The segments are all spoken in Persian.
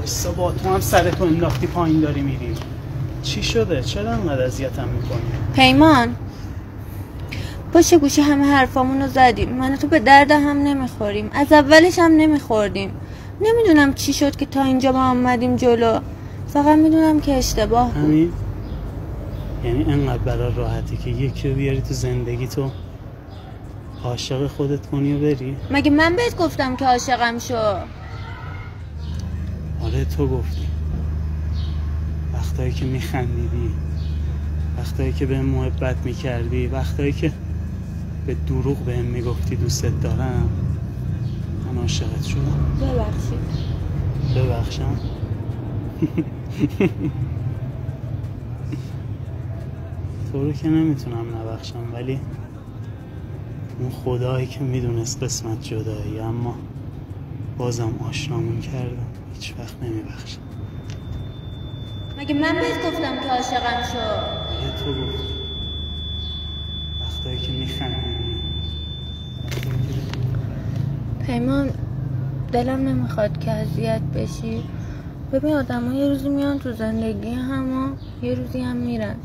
وایسا با تو هم سرتو انداختی پایین داری میری. چی شده؟ چرا انقدر اذیتم میکنی؟ پیمان پشت گوشی همه حرفامونو زدیم، من و تو به درد هم نمیخوریم، از اولش هم نمیخوردیم. نمیدونم چی شد که تا اینجا ما اومدیم جلو. فقط میدونم که اشتباه بود. همین؟ یعنی انقدر برای راحتی که یکی رو بیاری تو زندگی تو عاشق خودت کنی و بری؟ مگه من بهت گفتم که عاشقم شو؟ آره تو گفتی. وقتایی که میخندیدی، وقتایی که بهم محبت میکردی، وقتایی که به دروغ بهم میگفتی دوستت دارم، من عاشقت شدم. ببخشم؟ تو رو که نمیتونم نبخشم، ولی اون خدایی که میدونست قسمت جدایی اما بازم آشنامون کردم هیچ وقت نمیبخشم. مگه من بهت گفتم که عاشقم شو؟ یه تو گفتی. وقتایی که میخندیدی. پیمان دلم نمیخواد که اذیت بشی. ببین آدم ها یه روزی میان تو زندگی هم و یه روزی هم میرن.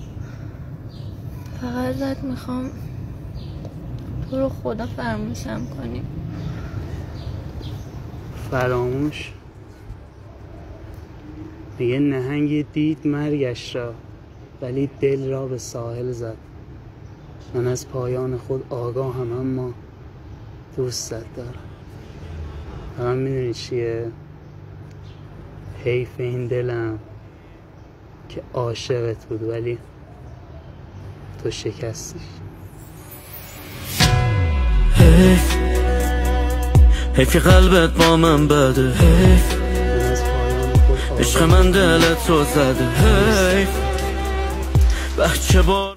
فقط ازت میخوام تو رو خدا فراموشم کنی. فراموش؟ میگه نهنگی دید مرگش را ولی دل را به ساحل زد. من از پایان خود آگاهم اما دوست دارم. من میدونی چیه؟ حیف این دلم که عاشقت بود ولی تو شکستیش. حیف که قلبت با من بده، حیف عشق من دلت رو زده، حیف بچه بار